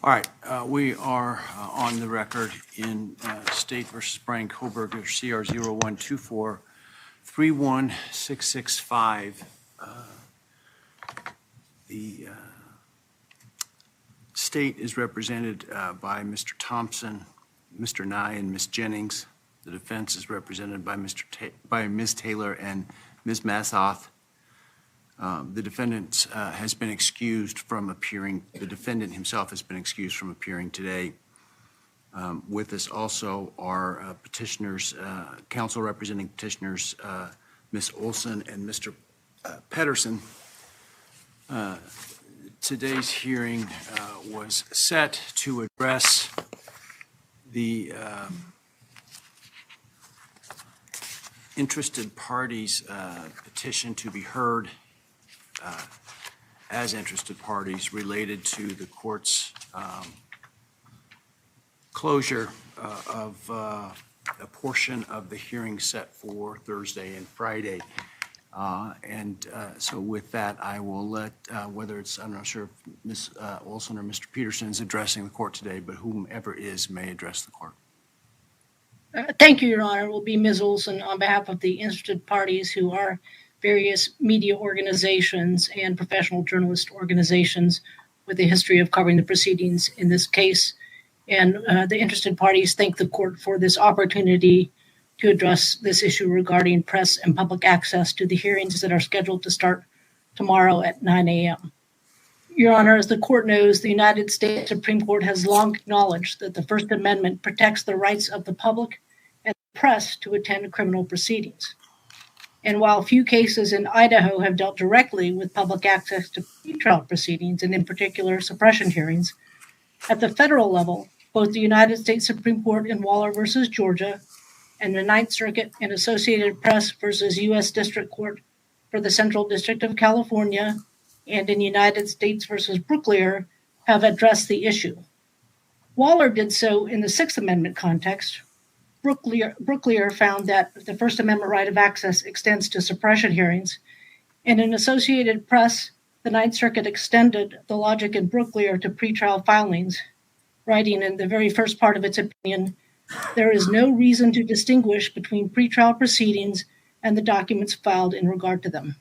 All right, we are on the record in State versus Bryan Kohberger, CR 0124-31665. The state is represented by Mr. Thompson, Mr. Nye, and Ms. Jennings. The defense is represented by Ms. Taylor and Ms. Massoth. The defendant has been excused from appearing. The defendant himself has been excused from appearing today. With us also are petitioners, counsel representing petitioners, Ms. Olson and Mr. Pedersen. Today's hearing was set to address the interested parties' petition to be heard as interested parties related to the court's closure of a portion of the hearing set for Thursday and Friday. So with that, I will let, whether it's, I'm not sure if Ms. Olson or Mr. Peterson is addressing the court today, but whomever is may address the court. Thank you, Your Honor. It will be Ms. Olson on behalf of the interested parties who are various media organizations and professional journalist organizations with a history of covering the proceedings in this case. And the interested parties thank the court for this opportunity to address this issue regarding press and public access to the hearings that are scheduled to start tomorrow at 9 a.m. Your Honor, as the court knows, the United States Supreme Court has long acknowledged that the First Amendment protects the rights of the public and the press to attend criminal proceedings. And while few cases in Idaho have dealt directly with public access to pretrial proceedings, and in particular suppression hearings, at the federal level, both the United States Supreme Court in Waller versus Georgia and the Ninth Circuit in Associated Press versus U.S. District Court for the Central District of California and in United States versus Brooklier have addressed the issue. Waller did so in the Sixth Amendment context. Brooklier found that the First Amendment right of access extends to suppression hearings, and in Associated Press, the Ninth Circuit extended the logic in Brooklier to pretrial filings, writing in the very first part of its opinion, there is no reason to distinguish between pretrial proceedings and the documents filed in regard to them.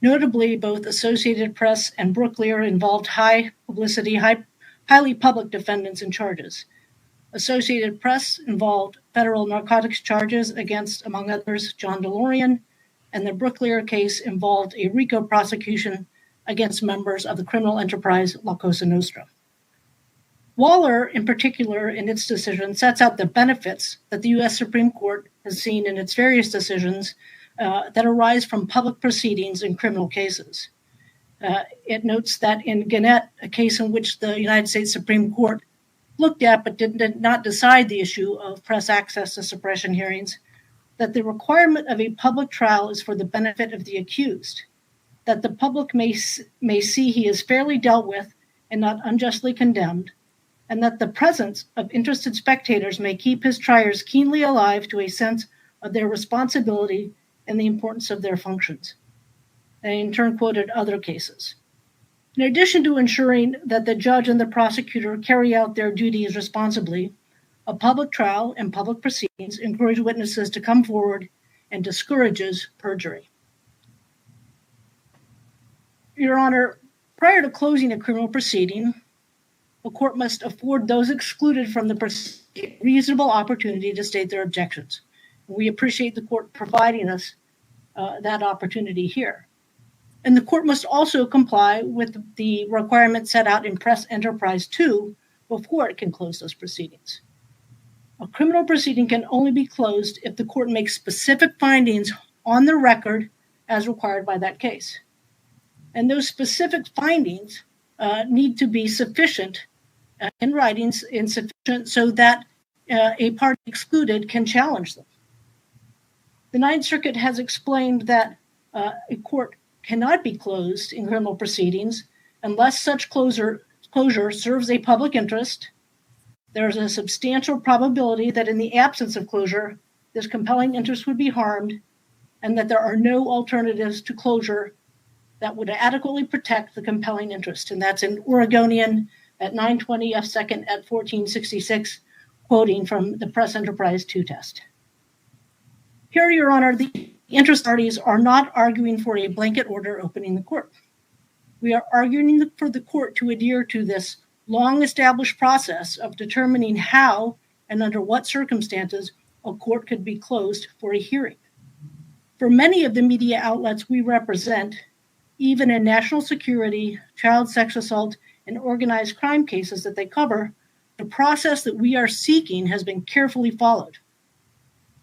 Notably, both Associated Press and Brooklier involved high publicity, highly public defendants and charges. Associated Press involved federal narcotics charges against, among others, John DeLorean, and the Brooklier case involved a RICO prosecution against members of the criminal enterprise La Cosa Nostra. Waller, in particular, in its decision, sets out the benefits that the U.S. Supreme Court has seen in its various decisions that arise from public proceedings in criminal cases. It notes that in Gannett, a case in which the United States Supreme Court looked at but did not decide the issue of press access to suppression hearings, that the requirement of a public trial is for the benefit of the accused, that the public may see he is fairly dealt with and not unjustly condemned, and that the presence of interested spectators may keep his triers keenly alive to a sense of their responsibility and the importance of their functions. And in turn quoted other cases. In addition to ensuring that the judge and the prosecutor carry out their duties responsibly, a public trial and public proceedings encourage witnesses to come forward and discourages perjury. Your Honor, prior to closing a criminal proceeding, a court must afford those excluded from the proceeding a reasonable opportunity to state their objections. We appreciate the court providing us that opportunity here. And the court must also comply with the requirements set out in Press Enterprise 2 before it can close those proceedings. A criminal proceeding can only be closed if the court makes specific findings on the record as required by that case. And those specific findings need to be sufficient in writings, insufficient so that a party excluded can challenge them. The Ninth Circuit has explained that a court cannot be closed in criminal proceedings unless such closure serves a public interest. There is a substantial probability that in the absence of closure, this compelling interest would be harmed, and that there are no alternatives to closure that would adequately protect the compelling interest. And that's in Oregonian at 920 F. Second at 1466, quoting from the Press Enterprise 2 test. Here, Your Honor, the interest parties are not arguing for a blanket order opening the court. We are arguing for the court to adhere to this long-established process of determining how and under what circumstances a court could be closed for a hearing. For many of the media outlets we represent, even in national security, child sex assault, and organized crime cases that they cover, the process that we are seeking has been carefully followed.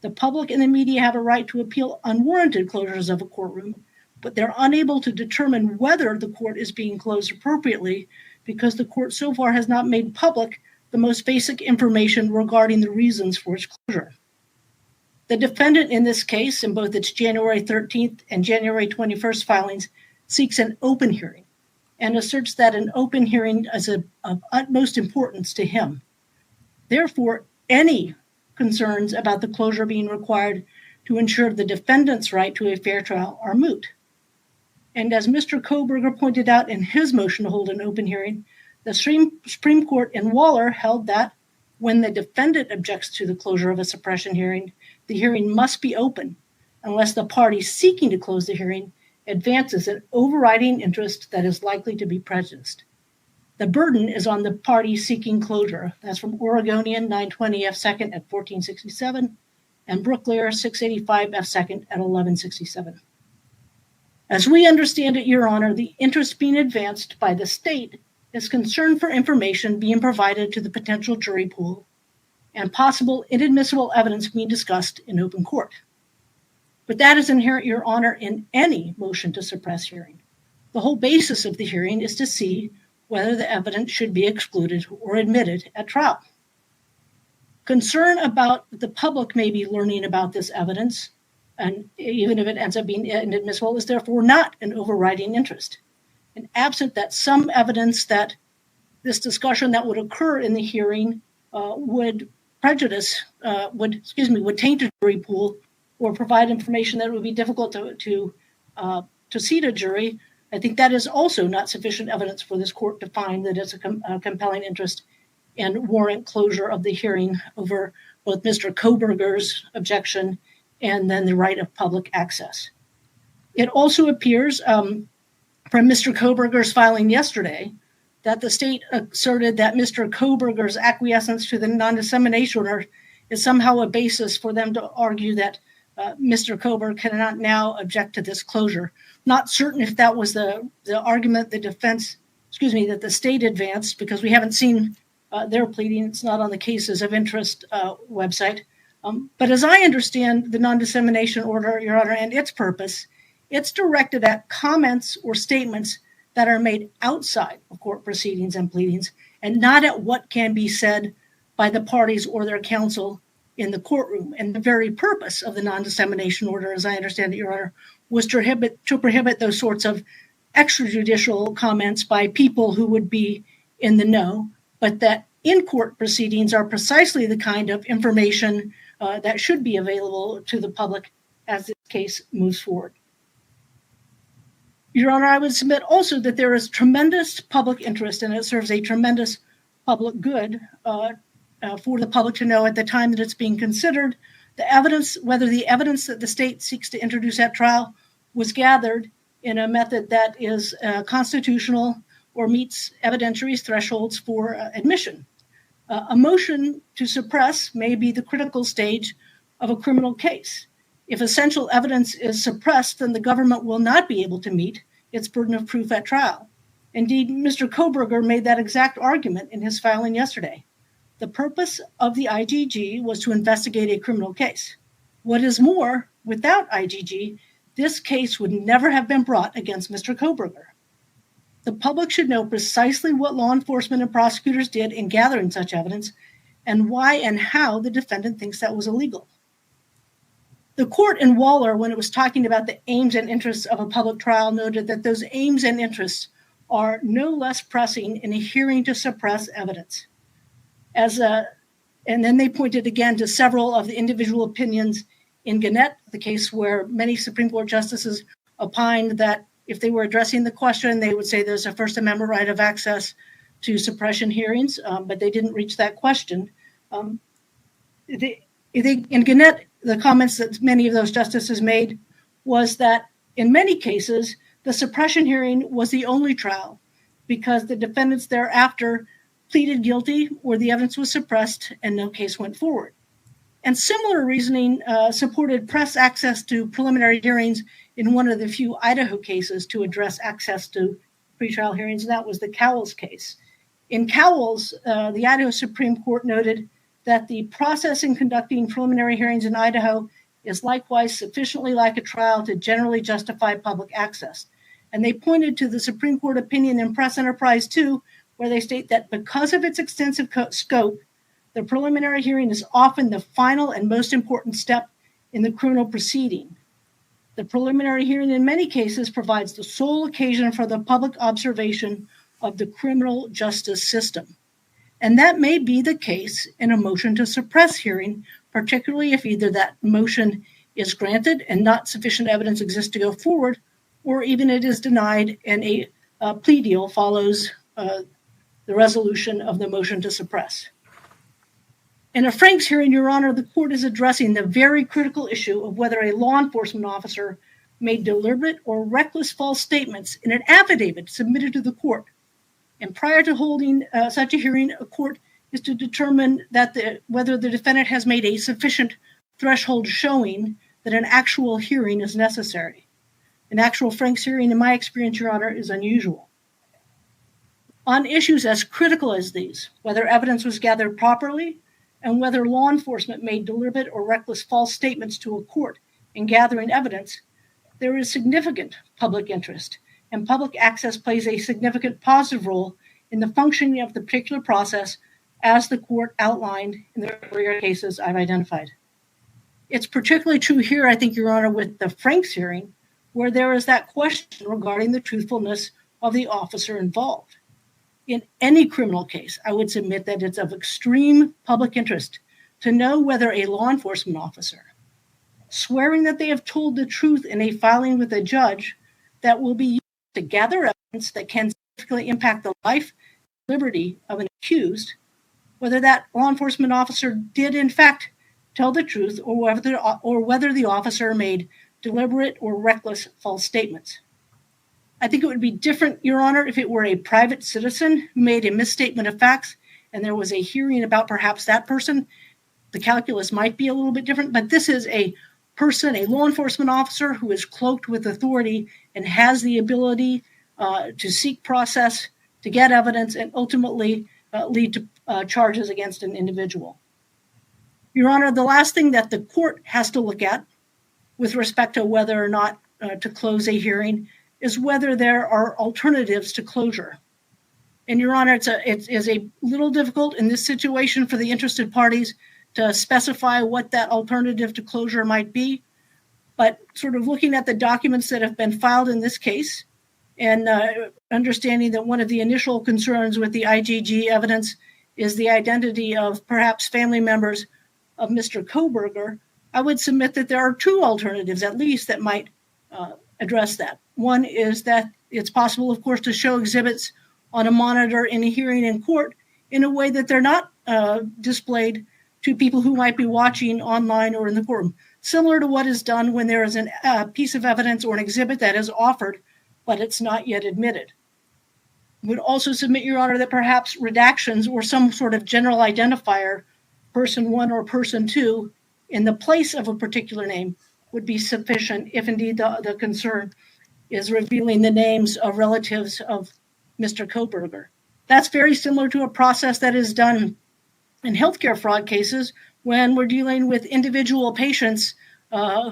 The public and the media have a right to appeal unwarranted closures of a courtroom, but they're unable to determine whether the court is being closed appropriately because the court so far has not made public the most basic information regarding the reasons for its closure. The defendant in this case, in both its January 13th and January 21st filings, seeks an open hearing and asserts that an open hearing is of utmost importance to him. Therefore, any concerns about the closure being required to ensure the defendant's right to a fair trial are moot. And as Mr. Kohberger pointed out in his motion to hold an open hearing, the Supreme Court in Waller held that when the defendant objects to the closure of a suppression hearing, the hearing must be open unless the party seeking to close the hearing advances an overriding interest that is likely to be prejudiced. The burden is on the party seeking closure. That's from Oregonian 920 F. Second at 1467 and Brooklier 685 F. Second at 1167. As we understand it, Your Honor, the interest being advanced by the state is concern for information being provided to the potential jury pool and possible inadmissible evidence being discussed in open court. But that is inherent, Your Honor, in any motion to suppress hearing. The whole basis of the hearing is to see whether the evidence should be excluded or admitted at trial. Concern about the public may be learning about this evidence, and even if it ends up being inadmissible, is therefore not an overriding interest. And absent that some evidence that this discussion that would occur in the hearing would taint a jury pool or provide information that would be difficult to seat a jury, I think that is also not sufficient evidence for this court to find that it's a compelling interest and warrant closure of the hearing over both Mr. Kohberger's objection and then the right of public access. It also appears from Mr. Kohberger's filing yesterday that the state asserted that Mr. Kohberger's acquiescence to the non-dissemination order is somehow a basis for them to argue that Mr. Kohberger cannot now object to this closure. Not certain if that was the argument that the state advanced, because we haven't seen their pleading. It's not on the cases of interest website. But as I understand the non-dissemination order, Your Honor, and its purpose, it's directed at comments or statements that are made outside of court proceedings and pleadings, and not at what can be said by the parties or their counsel in the courtroom. And the very purpose of the non-dissemination order, as I understand it, Your Honor, was to prohibit those sorts of extrajudicial comments by people who would be in the know, but that in-court proceedings are precisely the kind of information that should be available to the public as this case moves forward. Your Honor, I would submit also that there is tremendous public interest, and it serves a tremendous public good for the public to know at the time that it's being considered the evidence, whether the evidence that the state seeks to introduce at trial was gathered in a method that is constitutional or meets evidentiary thresholds for admission. A motion to suppress may be the critical stage of a criminal case. If essential evidence is suppressed, then the government will not be able to meet its burden of proof at trial. Indeed, Mr. Kohberger made that exact argument in his filing yesterday. The purpose of the IGG was to investigate a criminal case. What is more, without IGG, this case would never have been brought against Mr. Kohberger. The public should know precisely what law enforcement and prosecutors did in gathering such evidence and why and how the defendant thinks that was illegal. The court in Waller, when it was talking about the aims and interests of a public trial, noted that those aims and interests are no less pressing in a hearing to suppress evidence. And then they pointed again to several of the individual opinions in Gannett, the case where many Supreme Court justices opined that if they were addressing the question, they would say there's a First Amendment right of access to suppression hearings, but they didn't reach that question. In Gannett, the comments that many of those justices made was that in many cases, the suppression hearing was the only trial because the defendants thereafter pleaded guilty or the evidence was suppressed and no case went forward. And similar reasoning supported press access to preliminary hearings in one of the few Idaho cases to address access to pretrial hearings, and that was the Cowles case. In Cowles, the Idaho Supreme Court noted that the process in conducting preliminary hearings in Idaho is likewise sufficiently like a trial to generally justify public access. And they pointed to the Supreme Court opinion in Press Enterprise 2, where they state that because of its extensive scope, the preliminary hearing is often the final and most important step in the criminal proceeding. The preliminary hearing in many cases provides the sole occasion for the public observation of the criminal justice system. And that may be the case in a motion to suppress hearing, particularly if either that motion is granted and not sufficient evidence exists to go forward, or even it is denied and a plea deal follows the resolution of the motion to suppress. In a Franks hearing, Your Honor, the court is addressing the very critical issue of whether a law enforcement officer made deliberate or reckless false statements in an affidavit submitted to the court. And prior to holding such a hearing, a court is to determine that whether the defendant has made a sufficient threshold showing that an actual hearing is necessary. An actual Franks hearing, in my experience, Your Honor, is unusual. On issues as critical as these, whether evidence was gathered properly and whether law enforcement made deliberate or reckless false statements to a court in gathering evidence, there is significant public interest, and public access plays a significant positive role in the functioning of the particular process as the court outlined in the earlier cases I've identified. It's particularly true here, I think, Your Honor, with the Franks hearing, where there is that question regarding the truthfulness of the officer involved. In any criminal case, I would submit that it's of extreme public interest to know whether a law enforcement officer, swearing that they have told the truth in a filing with a judge that will be used to gather evidence that can significantly impact the life and liberty of an accused, whether that law enforcement officer did in fact tell the truth or whether the officer made deliberate or reckless false statements. I think it would be different, Your Honor, if it were a private citizen who made a misstatement of facts and there was a hearing about perhaps that person. The calculus might be a little bit different, but this is a person, a law enforcement officer who is cloaked with authority and has the ability to seek process, to get evidence, and ultimately lead to charges against an individual. Your Honor, the last thing that the court has to look at with respect to whether or not to close a hearing is whether there are alternatives to closure. And Your Honor, it is a little difficult in this situation for the interested parties to specify what that alternative to closure might be. But sort of looking at the documents that have been filed in this case and understanding that one of the initial concerns with the IGG evidence is the identity of perhaps family members of Mr. Kohberger, I would submit that there are two alternatives at least that might address that. One is that it's possible, of course, to show exhibits on a monitor in a hearing in court in a way that they're not displayed to people who might be watching online or in the courtroom, similar to what is done when there is a piece of evidence or an exhibit that is offered, but it's not yet admitted. I would also submit, Your Honor, that perhaps redactions or some sort of general identifier, person one or person two, in the place of a particular name would be sufficient if indeed the concern is revealing the names of relatives of Mr. Kohberger. That's very similar to a process that is done in healthcare fraud cases when we're dealing with individual patients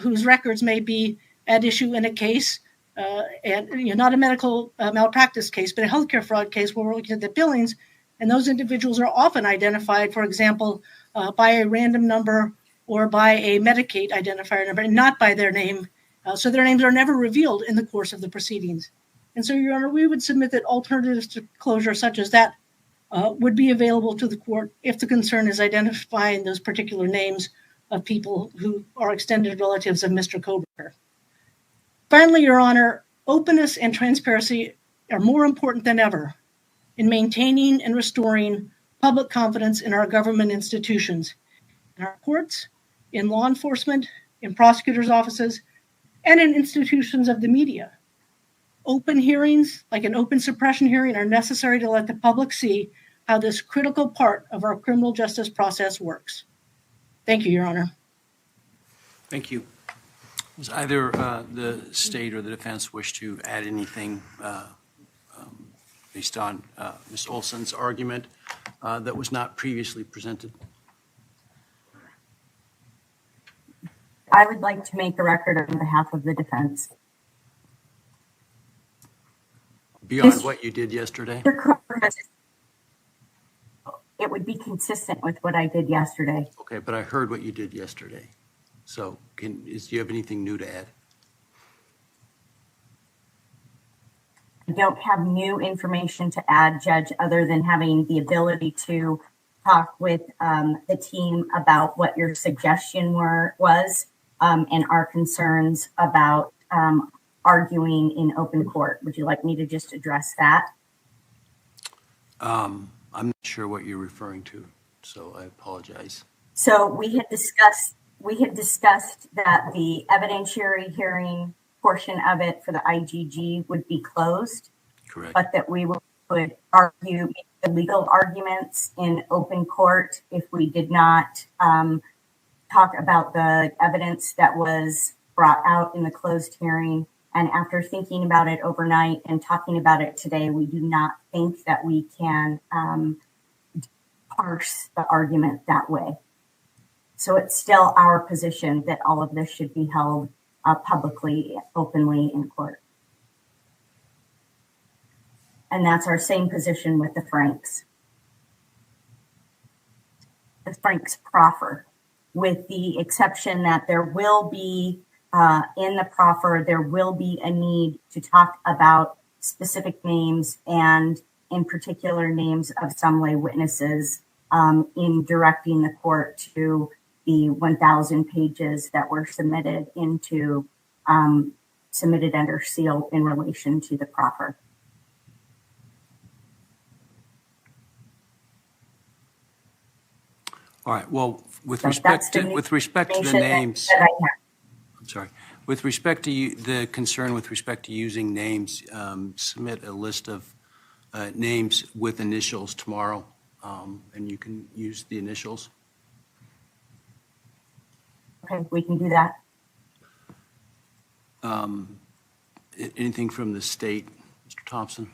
whose records may be at issue in a case, and not a medical malpractice case, but a healthcare fraud case where we're looking at the billings, and those individuals are often identified, for example, by a random number or by a Medicaid identifier number, and not by their name. So their names are never revealed in the course of the proceedings. And so, Your Honor, we would submit that alternatives to closure such as that would be available to the court if the concern is identifying those particular names of people who are extended relatives of Mr. Kohberger. Finally, Your Honor, openness and transparency are more important than ever in maintaining and restoring public confidence in our government institutions, in our courts, in law enforcement, in prosecutors' offices, and in institutions of the media. Open hearings, like an open suppression hearing, are necessary to let the public see how this critical part of our criminal justice process works. Thank you, Your Honor. Thank you. Does either the state or the defense wish to add anything based on Ms. Olson's argument that was not previously presented? I would like to make a record on behalf of the defense. Beyond what you did yesterday? It would be consistent with what I did yesterday. Okay, but I heard what you did yesterday. So do you have anything new to add? I don't have new information to add, Judge, other than having the ability to talk with the team about what your suggestion was and our concerns about arguing in open court. Would you like me to just address that? I'm not sure what you're referring to, so I apologize. So we had discussed that the evidentiary hearing portion of it for the IGG would be closed. Correct. But that we would argue the legal arguments in open court if we did not talk about the evidence that was brought out in the closed hearing. And after thinking about it overnight and talking about it today, we do not think that we can parse the argument that way. So it's still our position that all of this should be held publicly, openly in court. And that's our same position with the Franks. The Franks proffer, with the exception that there will be, in the proffer, there will be a need to talk about specific names and in particular names of some lay witnesses in directing the court to the 1,000 pages that were submitted under seal in relation to the proffer. All right. Well, with respect to the names, I'm sorry. With respect to the concern with respect to using names, submit a list of names with initials tomorrow, and you can use the initials. Okay, we can do that. Anything from the state, Mr. Thompson?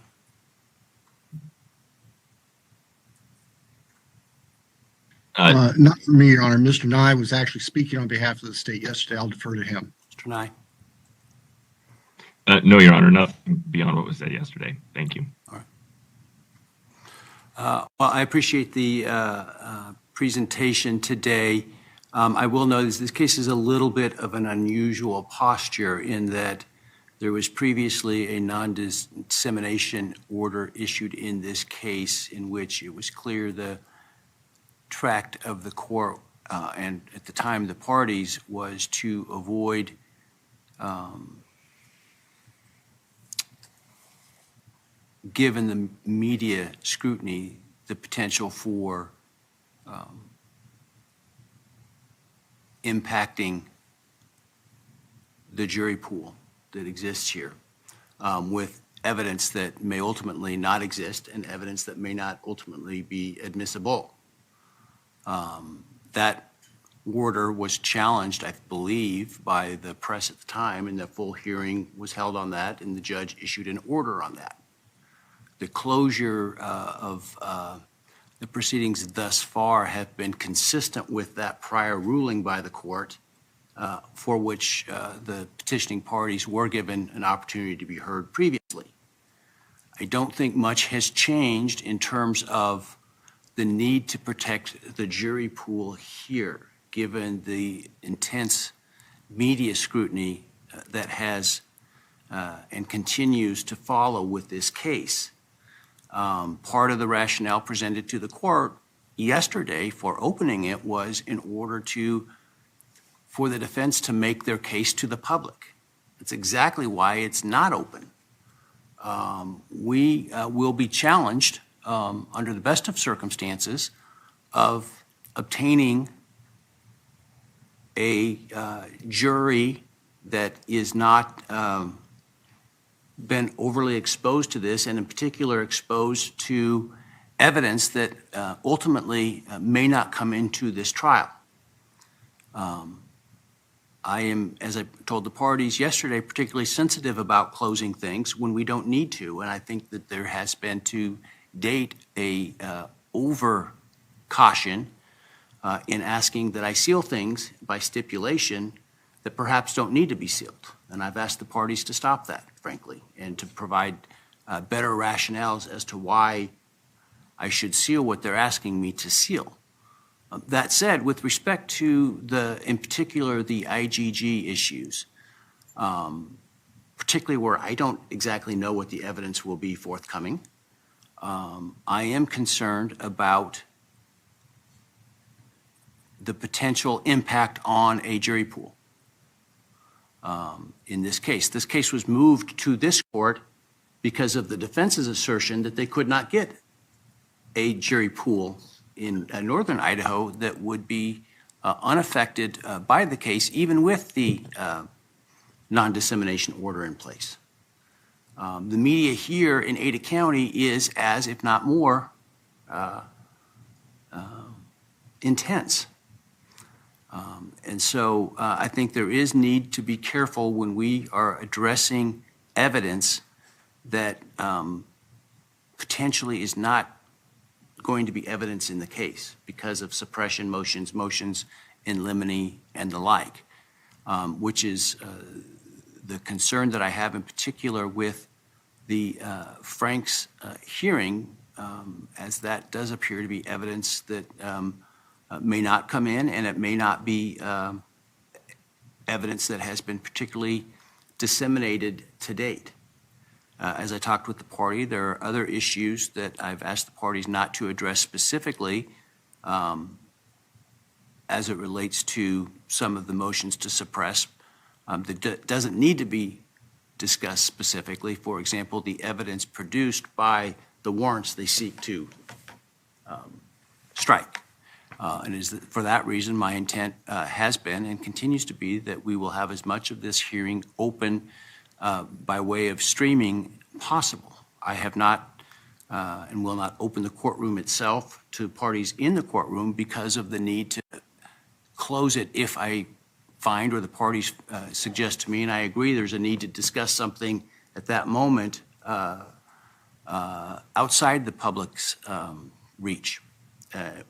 Not for me, Your Honor. Mr. Nye was actually speaking on behalf of the state yesterday. I'll defer to him. Mr. Nye? No, Your Honor, nothing beyond what was said yesterday. Thank you. All right. Well, I appreciate the presentation today. I will note this case is a little bit of an unusual posture in that there was previously a non-dissemination order issued in this case in which it was clear the tract of the court and at the time the parties was to avoid given the media scrutiny the potential for impacting the jury pool that exists here with evidence that may ultimately not exist and evidence that may not ultimately be admissible. That order was challenged, I believe, by the press at the time, and the full hearing was held on that, and the judge issued an order on that. The closure of the proceedings thus far have been consistent with that prior ruling by the court for which the petitioning parties were given an opportunity to be heard previously. I don't think much has changed in terms of the need to protect the jury pool here, given the intense media scrutiny that has and continues to follow with this case. Part of the rationale presented to the court yesterday for opening it was in order for the defense to make their case to the public. That's exactly why it's not open. We will be challenged under the best of circumstances, of obtaining a jury that is not been overly exposed to this, and in particular exposed to evidence that ultimately may not come into this trial. I am, as I told the parties yesterday, particularly sensitive about closing things when we don't need to, and I think that there has been to date a over caution in asking that I seal things by stipulation that perhaps don't need to be sealed. And I've asked the parties to stop that, frankly, and to provide better rationales as to why I should seal what they're asking me to seal. That said, with respect to in particular, the IGG issues, particularly where I don't exactly know what the evidence will be forthcoming, I am concerned about the potential impact on a jury pool. In this case was moved to this court because of the defense's assertion that they could not get a jury pool in northern Idaho that would be unaffected by the case, even with the non-dissemination order in place. The media here in Ada County is as, if not more, intense. And so I think there is need to be careful when we are addressing evidence that potentially is not going to be evidence in the case because of suppression motions in limine and the like, which is the concern that I have in particular with the Frank's hearing, as that does appear to be evidence that may not come in, and it may not be evidence that has been particularly disseminated to date. As I talked with the party, there are other issues that I've asked the parties not to address specifically as it relates to some of the motions to suppress that doesn't need to be discussed specifically. For example, the evidence produced by the warrants they seek to strike. And is that for that reason, my intent has been and continues to be that we will have as much of this hearing open by way of streaming possible. I have not and will not open the courtroom itself to parties in the courtroom because of the need to close it if I find or the parties suggest to me, and I agree there's a need to discuss something at that moment outside the public's reach.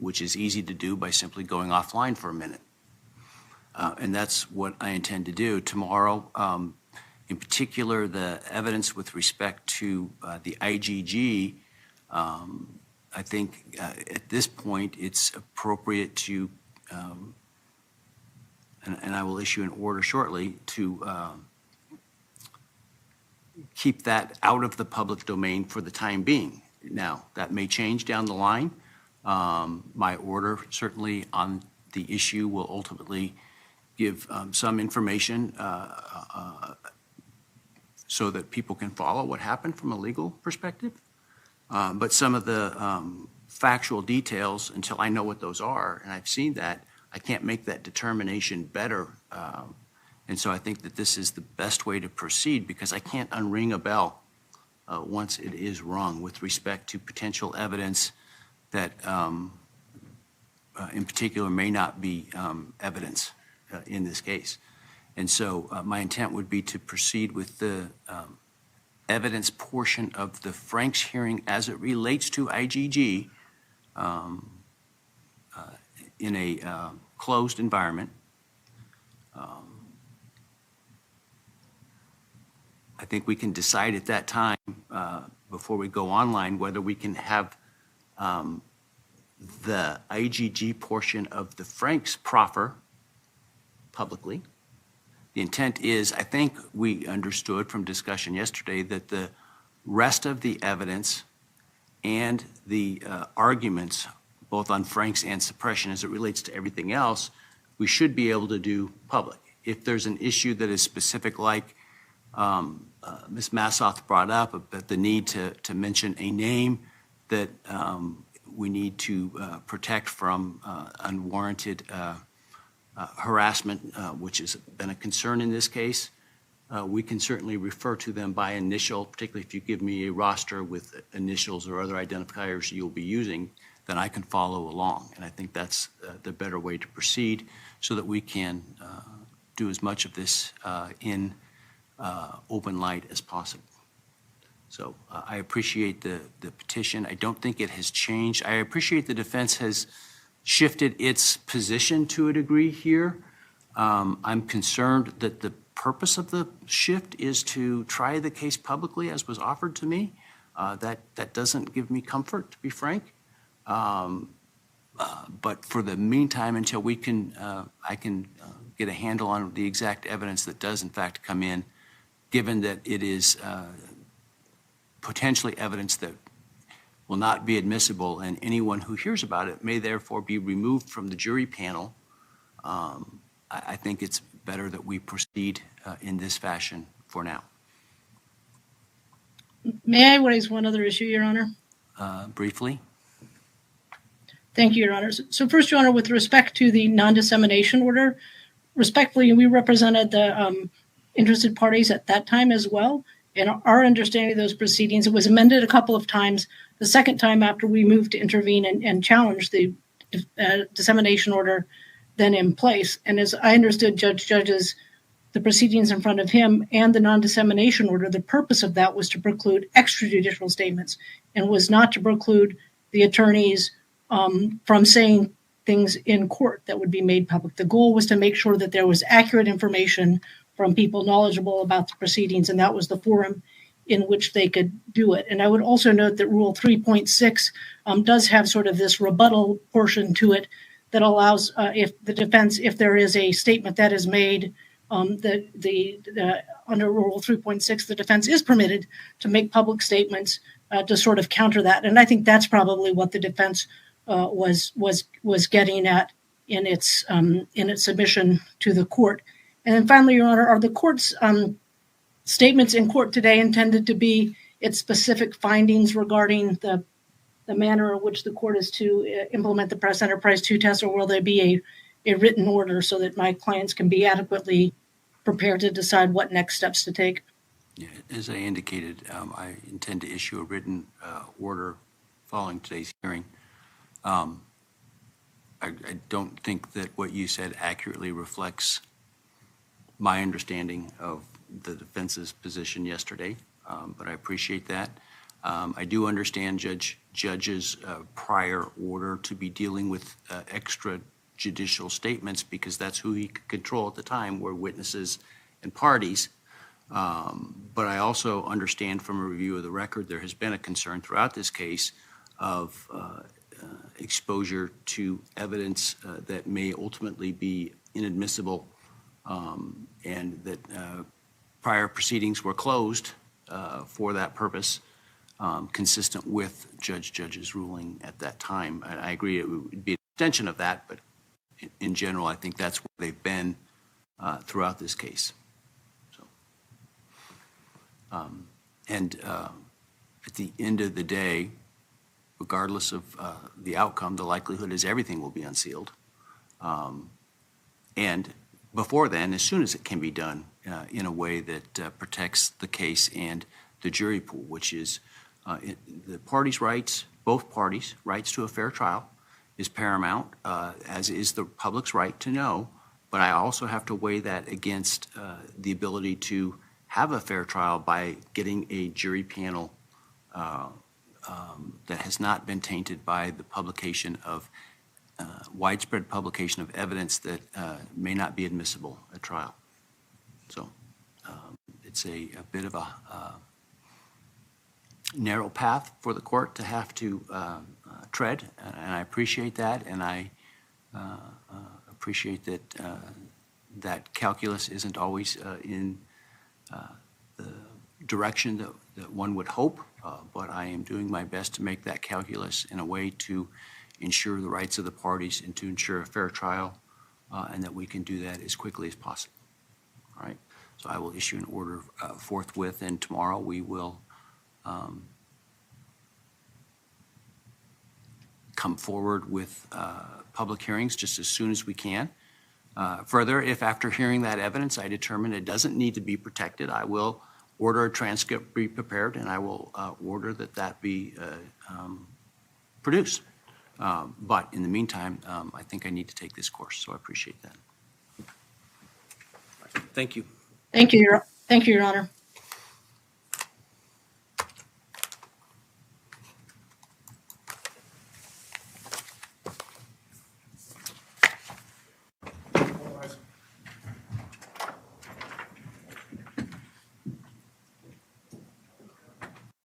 Which is easy to do by simply going offline for a minute. And that's what I intend to do. Tomorrow, in particular, the evidence with respect to the IGG, I think at this point it's appropriate to, and I will issue an order shortly, to keep that out of the public domain for the time being. Now, that may change down the line. My order certainly on the issue will ultimately give some information so that people can follow what happened from a legal perspective. But some of the factual details, until I know what those are, and I've seen that, I can't make that determination better. And so I think that this is the best way to proceed because I can't unring a bell once it is rung with respect to potential evidence that in particular may not be evidence in this case. And so my intent would be to proceed with the evidence portion of the Frank's hearing as it relates to IGG in a closed environment. I think we can decide at that time before we go online whether we can have the IGG portion of the Frank's proffer publicly. The intent is, I think we understood from discussion yesterday that the rest of the evidence and the arguments, both on Frank's and suppression as it relates to everything else, we should be able to do public. If there's an issue that is specific, like Ms. Massoth brought up, about the need to mention a name that we need to protect from unwarranted harassment, which has been a concern in this case, we can certainly refer to them by initial, particularly if you give me a roster with initials or other identifiers you'll be using, then I can follow along. And I think that's the better way to proceed so that we can do as much of this in open light as possible. So I appreciate the petition. I don't think it has changed. I appreciate the defense has shifted its position to a degree here. I'm concerned that the purpose of the shift is to try the case publicly as was offered to me. That doesn't give me comfort, to be frank. But for the meantime, until we can, I can get a handle on the exact evidence that does in fact come in, given that it is potentially evidence that will not be admissible, and anyone who hears about it may therefore be removed from the jury panel. I think it's better that we proceed in this fashion for now. May I raise one other issue, Your Honor? Briefly. Thank you, Your Honor. So first, Your Honor, with respect to the non-dissemination order, respectfully, we represented the interested parties at that time as well. In our understanding of those proceedings, it was amended a couple of times. The second time after we moved to intervene and challenge the dissemination order then in place. And as I understood Judge's the proceedings in front of him and the non-dissemination order, the purpose of that was to preclude extrajudicial statements and was not to preclude the attorneys from saying things in court that would be made public. The goal was to make sure that there was accurate information from people knowledgeable about the proceedings, and that was the forum in which they could do it. And I would also note that Rule 3.6 does have sort of this rebuttal portion to it that allows, if the defense, if there is a statement that is made, under Rule 3.6, the defense is permitted to make public statements to sort of counter that. And I think that's probably what the defense was getting at in its submission to the court. And then finally, Your Honor, are the court's statements in court today intended to be its specific findings regarding the manner in which the court is to implement the Press Enterprise 2 test, or will there be a written order so that my clients can be adequately prepared to decide what next steps to take? Yeah, as I indicated, I intend to issue a written order following today's hearing. I don't think that what you said accurately reflects my understanding of the defense's position yesterday, but I appreciate that. I do understand Judge's prior order to be dealing with extrajudicial statements because that's who he could control at the time, were witnesses and parties. But I also understand from a review of the record there has been a concern throughout this case of exposure to evidence that may ultimately be inadmissible, and that prior proceedings were closed for that purpose, consistent with Judge's ruling at that time. I agree it would be an extension of that, but in general, I think that's where they've been throughout this case. So, at the end of the day, regardless of the outcome, the likelihood is everything will be unsealed. And before then, as soon as it can be done in a way that protects the case and the jury pool, which is the parties' rights, both parties' rights to a fair trial is paramount, as is the public's right to know. But I also have to weigh that against the ability to have a fair trial by getting a jury panel that has not been tainted by the publication of widespread publication of evidence that may not be admissible at trial. So it's a bit of a narrow path for the court to have to tread, and I appreciate that, and I appreciate that that calculus isn't always in the direction that one would hope, but I am doing my best to make that calculus in a way to ensure the rights of the parties and to ensure a fair trial, and that we can do that as quickly as possible. All right, so I will issue an order forthwith, and tomorrow we will come forward with public hearings just as soon as we can. Further, if after hearing that evidence, I determine it doesn't need to be protected, I will order a transcript be prepared, and I will order that be produced. But in the meantime, I think I need to take this course, so I appreciate that. Thank you. Thank you, Your Honor.